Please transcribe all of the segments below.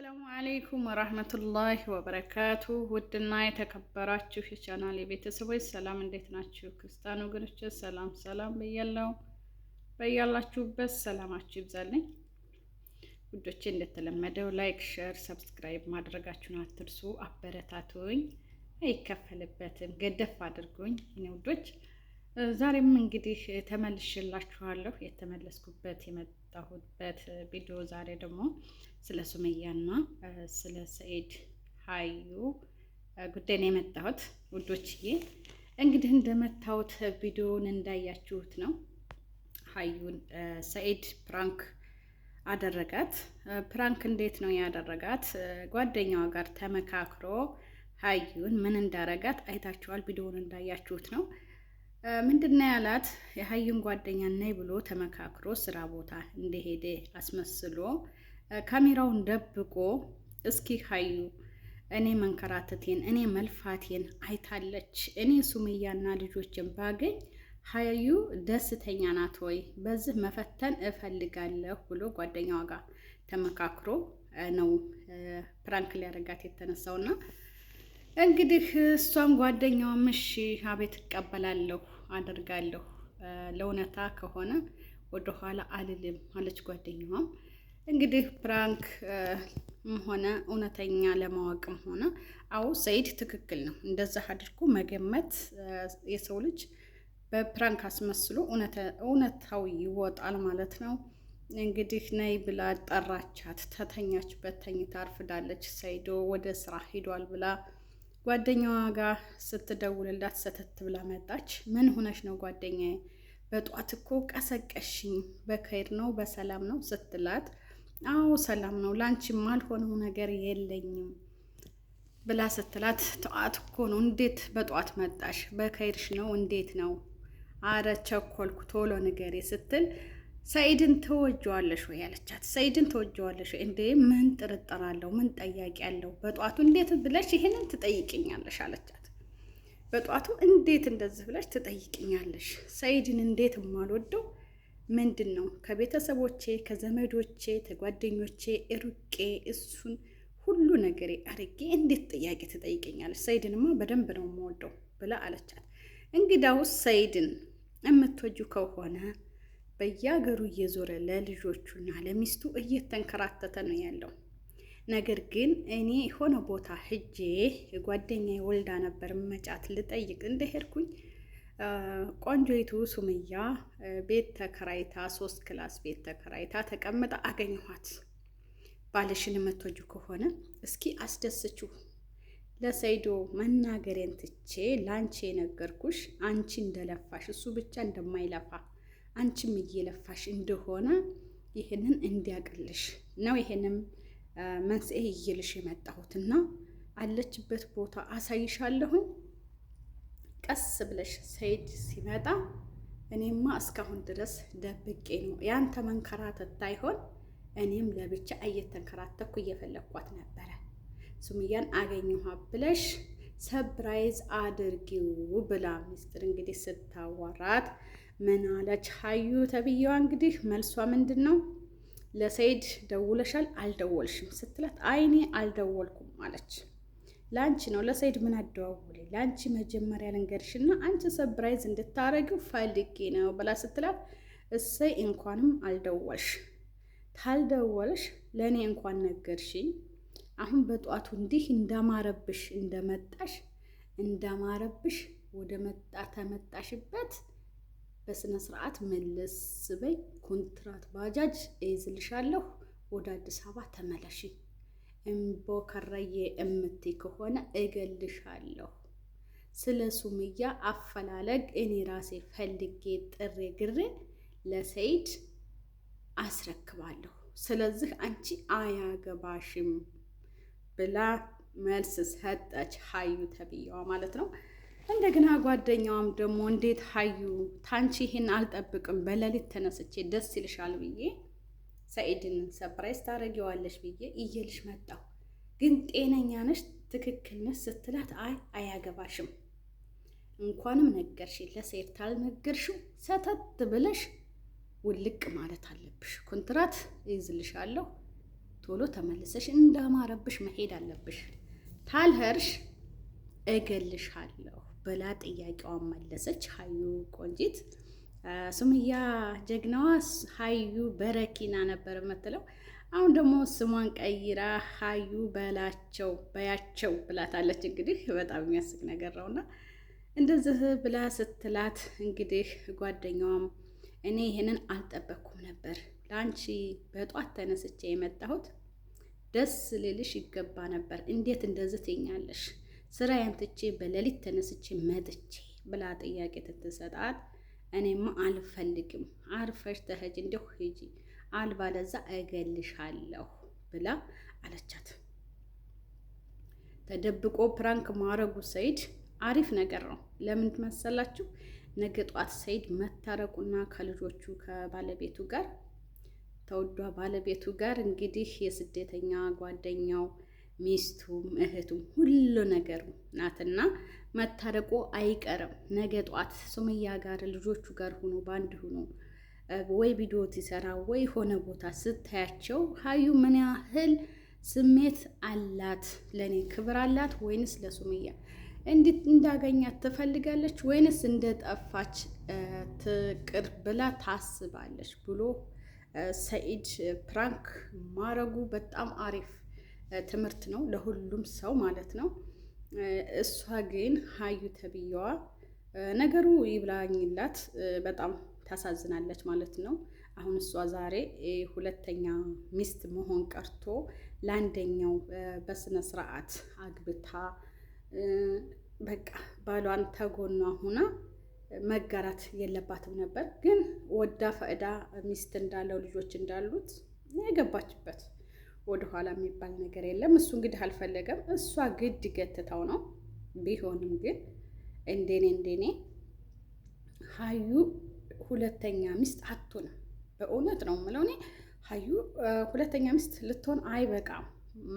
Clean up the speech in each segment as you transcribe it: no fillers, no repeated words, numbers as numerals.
አሰላሙ አለይኩም ወራህመቱላሂ ወበረካቱ። ውድና የተከበራችሁ የቻናል የቤተሰቦች ሰላም፣ እንዴት ናችሁ? ክርስቲያን ወገኖች ሰላም ሰላም ብያለሁ። በያላችሁበት ሰላማችሁ ይብዛልኝ። ውዶቼ እንደተለመደው ላይክ፣ ሼር፣ ሰብስክራይብ ማድረጋችሁን አትርሱ። አበረታቱኝ፣ አይከፈልበትም። ገደፍ አድርጉኝ እኔ ውዶች። ዛሬም እንግዲህ ተመልሼላችኋለሁ። የተመለስኩበት የመጣሁበት ቪዲዮ ዛሬ ደግሞ ስለ ሱመያና ስለ ሰኢድ ሀዩ ጉዳይ ነው የመጣሁት ውዶችዬ። እንግዲህ እንደመታሁት ቪዲዮውን እንዳያችሁት ነው። ሀዩን ሰኢድ ፕራንክ አደረጋት። ፕራንክ እንዴት ነው ያደረጋት? ጓደኛዋ ጋር ተመካክሮ ሀዩን ምን እንዳረጋት አይታችኋል። ቪዲዮውን እንዳያችሁት ነው። ምንድነው ያላት? የሀዩን ጓደኛ ነይ ብሎ ተመካክሮ ስራ ቦታ እንደሄደ አስመስሎ ካሜራውን ደብቆ እስኪ ሀዩ እኔ መንከራተቴን እኔ መልፋቴን አይታለች። እኔ ሱመያና ልጆችን ባገኝ ሀዩ ደስተኛ ናት ወይ? በዚህ መፈተን እፈልጋለሁ ብሎ ጓደኛዋ ጋር ተመካክሮ ነው ፕራንክ ሊያደርጋት የተነሳውና እንግዲህ እሷም ጓደኛዋም እሺ አቤት እቀበላለሁ አደርጋለሁ፣ ለእውነታ ከሆነ ወደኋላ አልልም አለች ጓደኛዋም። እንግዲህ ፕራንክ ሆነ እውነተኛ ለማወቅም ሆነ አዎ ሰኢድ ትክክል ነው። እንደዛ አድርጎ መገመት የሰው ልጅ በፕራንክ አስመስሎ እውነታው ይወጣል ማለት ነው። እንግዲህ ነይ ብላ ጠራቻት። ተተኛችበት ተኝታ አርፍዳለች። ሰኢድ ወደ ስራ ሄዷል ብላ ጓደኛዋ ጋር ስትደውልላት ሰተት ብላ መጣች። ምን ሆነሽ ነው ጓደኛዬ? በጧት እኮ ቀሰቀሽኝ፣ በኸይር ነው በሰላም ነው ስትላት፣ አዎ ሰላም ነው ላንቺም አልሆነው ነገር የለኝም ብላ ስትላት፣ ጠዋት እኮ ነው እንዴት በጧት መጣሽ? በኸይርሽ ነው እንዴት ነው? አረ ቸኮልኩ ቶሎ ንገሬ ስትል ሰኢድን ተወጀዋለሽ ወይ ያለቻት። ሰኢድን ተወጀዋለሽ ወይ እንዴ? ምን ጥርጥር አለው? ምን ጠያቂ አለው? በጧቱ እንዴት ብለሽ ይሄንን ትጠይቅኛለሽ አለቻት። በጧቱ እንዴት እንደዚህ ብለሽ ትጠይቅኛለሽ? ሰኢድን እንዴት የማልወደው ምንድን ነው? ከቤተሰቦቼ ከዘመዶቼ ከጓደኞቼ ሩቄ እሱን ሁሉ ነገሬ አርጌ እንዴት ጥያቄ ትጠይቅኛለሽ? ሰኢድንማ በደንብ ነው የምወደው ብላ አለቻት። እንግዳውስ ሰኢድን የምትወጁ ከሆነ በየሀገሩ እየዞረ ለልጆቹና ለሚስቱ እየተንከራተተ ነው ያለው። ነገር ግን እኔ የሆነ ቦታ ሂጄ የጓደኛዬ ወልዳ ነበር መጫት ልጠይቅ እንደሄድኩኝ ቆንጆይቱ ሱመያ ቤት ተከራይታ 3 ክላስ ቤት ተከራይታ ተቀምጣ አገኘኋት። ባልሽን የምትወጁ ከሆነ እስኪ አስደስችው። ለሰኢዶ መናገሬን ትቼ ላንቺ የነገርኩሽ አንቺ እንደለፋሽ እሱ ብቻ እንደማይለፋ አንቺም እየለፋሽ እንደሆነ ይህንን እንዲያቅልሽ ነው። ይሄንም መንስኤ ይልሽ የመጣሁትና አለችበት ቦታ አሳይሻለሁኝ። ቀስ ብለሽ ሰኢድ ሲመጣ እኔማ እስካሁን ድረስ ደብቄ ነው ያንተ መንከራተት አይሆን እኔም ለብቻ እየተንከራተኩ እየፈለኳት ነበረ። ሱመያን አገኘኋ ብለሽ ሰብራይዝ አድርጊው ብላ ሚስጥር እንግዲህ ስታዋራት ምን አለች ሀዩ ተብዬዋ? እንግዲህ መልሷ ምንድን ነው? ለሰኢድ ደውለሻል አልደወልሽም ስትላት፣ አይኔ አልደወልኩም አለች። ለአንቺ ነው ለሰኢድ ምን አደዋውሌ? ለአንቺ መጀመሪያ ልንገርሽና አንቺ ሰብራይዝ እንድታረጊው ፈልጌ ነው ብላ ስትላት፣ እሰይ እንኳንም አልደወልሽ፣ ታልደወልሽ ለእኔ እንኳን ነገርሽኝ። አሁን በጧቱ እንዲህ እንዳማረብሽ እንደመጣሽ እንዳማረብሽ ወደ ተመጣሽበት በስነ ስርዓት መለስ በይ። ኮንትራት ባጃጅ እይዝልሻለሁ፣ ወደ አዲስ አበባ ተመለሺ። እምቦከረዬ እምትይ ከሆነ እገልሻለሁ። ስለ ሱመያ አፈላለግ እኔ ራሴ ፈልጌ ጥሬ ግሬ ለሰኢድ አስረክባለሁ። ስለዚህ አንቺ አያገባሽም ብላ መልስ ሰጠች ሀዩ ተብዬዋ ማለት ነው። እንደገና ጓደኛዋም ደግሞ እንዴት ሀዩ ታንቺ ይሄን አልጠብቅም፣ በሌሊት ተነስቼ ደስ ይልሻል ብዬ ሰኢድን ሰፕራይዝ ታደርጊዋለሽ ብዬ እየልሽ መጣሁ፣ ግን ጤነኛ ነሽ ትክክል ነሽ ስትላት፣ አያገባሽም እንኳንም ነገርሽ ለሰኢድ ታልነገርሽው ሰተት ብለሽ ውልቅ ማለት አለብሽ። ኮንትራት ይዝልሻለሁ ቶሎ ተመልሰሽ እንዳማረብሽ መሄድ አለብሽ። ታልኸርሽ እገልሻለሁ ብላ ጥያቄዋን መለሰች ሀዩ ቆንጂት። ሱመያ ጀግናዋ ሀዩ በረኪና ነበር የምትለው። አሁን ደግሞ ስሟን ቀይራ ሀዩ በያቸው ብላታለች። እንግዲህ በጣም የሚያስቅ ነገር ነውና እንደዚህ ብላ ስትላት እንግዲህ ጓደኛዋም እኔ ይሄንን አልጠበቅኩም ነበር፣ ለአንቺ በጧት ተነስቼ የመጣሁት ደስ ልልሽ ይገባ ነበር፣ እንዴት እንደዚህ ትኛለሽ? ስራዬን ትቼ በሌሊት ተነስቼ መጥቼ ብላ ጥያቄ ትትሰጣት፣ እኔማ አልፈልግም፣ አርፈሽ ተሄጂ፣ እንደው ሂጂ፣ አልባለዛ እገልሻለሁ ብላ አለቻት። ተደብቆ ፕራንክ ማረጉ ሰይድ አሪፍ ነገር ነው። ለምን መሰላችሁ? ነገ ጧት ሰይድ መታረቁና ከልጆቹ ከባለቤቱ ጋር ተወዷ ባለቤቱ ጋር እንግዲህ የስደተኛ ጓደኛው ሚስቱም እህቱም ሁሉ ነገሩ ናትና መታረቁ አይቀርም። ነገ ጧት ሱመያ ጋር ልጆቹ ጋር ሆኖ ባንድ ሆኖ ወይ ቪዲዮ ሲሰራ ወይ ሆነ ቦታ ስታያቸው ሀዩ ምን ያህል ስሜት አላት? ለኔ ክብር አላት ወይንስ ለሱመያ እንዳገኛት ትፈልጋለች ወይንስ እንደጠፋች ትቅር ብላ ታስባለች ብሎ ሰኢድ ፕራንክ ማረጉ በጣም አሪፍ ትምህርት ነው ለሁሉም ሰው ማለት ነው። እሷ ግን ሀዩ ተብዬዋ ነገሩ ይብላኝላት በጣም ታሳዝናለች ማለት ነው። አሁን እሷ ዛሬ ሁለተኛ ሚስት መሆን ቀርቶ ለአንደኛው በስነ ስርዓት አግብታ በቃ ባሏን ተጎኗ ሁና መጋራት የለባትም ነበር። ግን ወዳ ፈቅዳ ሚስት እንዳለው ልጆች እንዳሉት የገባችበት ወደኋላ የሚባል ነገር የለም። እሱ እንግዲህ አልፈለገም፣ እሷ ግድ ገትታው ነው። ቢሆንም ግን እንደኔ ሀዩ ሁለተኛ ሚስት አትሆንም። በእውነት ነው የምለው እኔ ሀዩ ሁለተኛ ሚስት ልትሆን አይበቃም።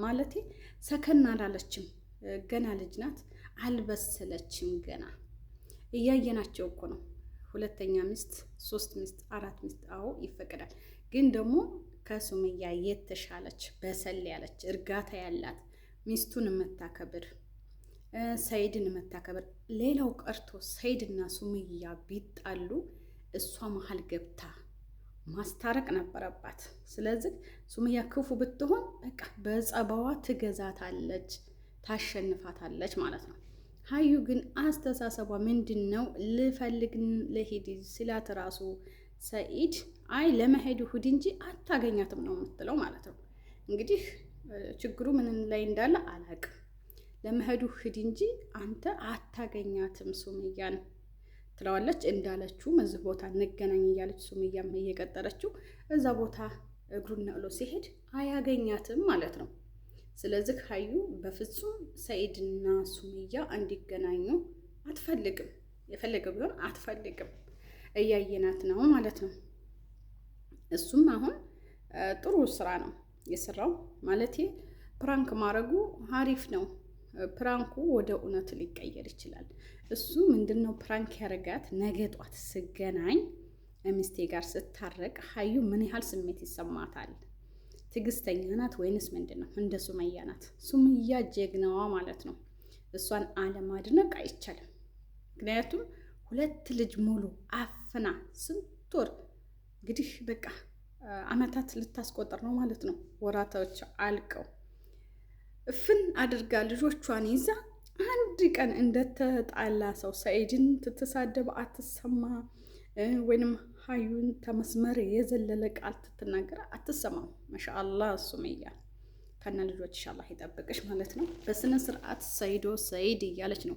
ማለቴ ሰከን አላለችም፣ ገና ልጅ ናት፣ አልበሰለችም ገና። እያየናቸው እኮ ነው። ሁለተኛ ሚስት፣ 3 ሚስት፣ 4 ሚስት አዎ ይፈቀዳል። ግን ደግሞ ከሱመያ የተሻለች በሰል ያለች እርጋታ ያላት ሚስቱን የምታከብር ሰይድን የምታከብር። ሌላው ቀርቶ ሰይድና ሱመያ ቢጣሉ እሷ መሀል ገብታ ማስታረቅ ነበረባት። ስለዚህ ሱመያ ክፉ ብትሆን በቃ በጸባዋ ትገዛታለች፣ ታሸንፋታለች ማለት ነው። ሀዩ ግን አስተሳሰቧ ምንድን ነው? ልሂድ ሲላት ራሱ ሰኢድ አይ ለመሄዱ ሁድ እንጂ አታገኛትም ነው የምትለው ማለት ነው። እንግዲህ ችግሩ ምን ላይ እንዳለ አላቅም። ለመሄዱ ሂድ እንጂ አንተ አታገኛትም ሱመያን ትለዋለች። እንዳለችውም እዚህ ቦታ እንገናኝ እያለች ሱመያም እየቀጠረችው እዛ ቦታ እግሩን ነቅሎ ሲሄድ አያገኛትም ማለት ነው። ስለዚህ ሀዩ በፍጹም ሰኢድና ሱመያ እንዲገናኙ አትፈልግም። የፈለገው ቢሆን አትፈልግም። እያየናት ነው ማለት ነው። እሱም አሁን ጥሩ ስራ ነው የሰራው ማለት ፕራንክ ማድረጉ አሪፍ ነው። ፕራንኩ ወደ እውነት ሊቀየር ይችላል። እሱ ምንድነው ፕራንክ ያደርጋት ነገ ጧት ስገናኝ ሚስቴ ጋር ስታረቅ ሀዩ ምን ያህል ስሜት ይሰማታል? ትዕግስተኛ ናት ወይንስ ምንድን ነው? እንደ ሱመያ ናት? ሱመያ ጀግናዋ ማለት ነው። እሷን አለማድነቅ አይቻልም። ምክንያቱም 2 ልጅ ሙሉ አፍና ስንት ወር እንግዲህ በቃ አመታት ልታስቆጥር ነው ማለት ነው። ወራቶች አልቀው እፍን አድርጋ ልጆቿን ይዛ አንድ ቀን እንደተጣላ ሰው ሰኢድን ትትሳደብ አትሰማ፣ ወይንም ሀዩን ተመስመር የዘለለ ቃል ትትናገር አትሰማም። ማሻአላህ ሱመያ ከነ ልጆች ኢንሻአላህ ይጠብቅሽ ማለት ነው። በስነ ስርዓት ሰኢድ እያለች ነው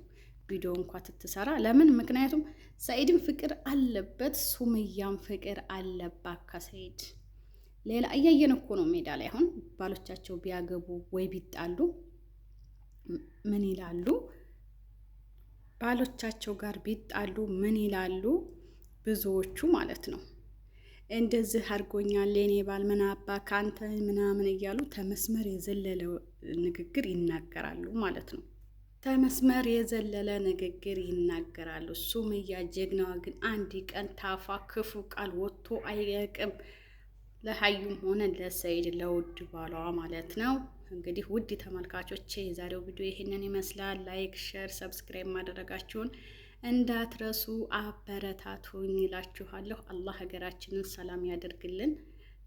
ቪዲዮ እንኳ ትትሰራ። ለምን? ምክንያቱም ሰኢድን ፍቅር አለበት፣ ሱመያም ፍቅር አለባት ከሰኢድ ሌላ። እያየን እኮ ነው ሜዳ ላይ አሁን ባሎቻቸው ቢያገቡ ወይ ቢጣሉ ምን ይላሉ? ባሎቻቸው ጋር ቢጣሉ ምን ይላሉ? ብዙዎቹ ማለት ነው እንደዚህ አድርጎኛል የኔ ባል ምን አባ ካንተ ምናምን እያሉ ተመስመር የዘለለ ንግግር ይናገራሉ ማለት ነው። ተመስመር የዘለለ ንግግር ይናገራሉ። ሱመያ ጀግናዋ ግን አንድ ቀን ታፋ ክፉ ቃል ወጥቶ አይቅም። ለሀዩም ሆነ ለሰይድ ለውድ ባሏ ማለት ነው። እንግዲህ ውድ ተመልካቾቼ የዛሬው ቪዲዮ ይሄንን ይመስላል። ላይክ፣ ሼር፣ ሰብስክራይብ ማድረጋችሁን እንዳትረሱ አበረታቱኝ ይላችኋለሁ። አላህ ሀገራችንን ሰላም ያደርግልን።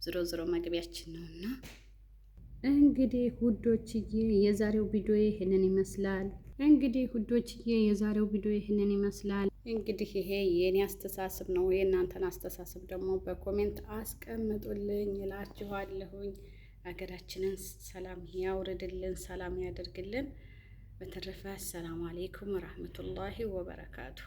ዝሮ ዝሮ መግቢያችን ነውና እንግዲህ ውዶችዬ የዛሬው ቪዲዮ ይሄንን ይመስላል። እንግዲህ ይሄ የኔ አስተሳሰብ ነው። የእናንተን አስተሳሰብ ደግሞ በኮሜንት አስቀምጡልኝ እላችኋለሁኝ። ሀገራችንን ሰላም ያውርድልን፣ ሰላም ያደርግልን። በተረፈ አሰላሙ አሌይኩም ወራህመቱላሂ ወበረካቱ።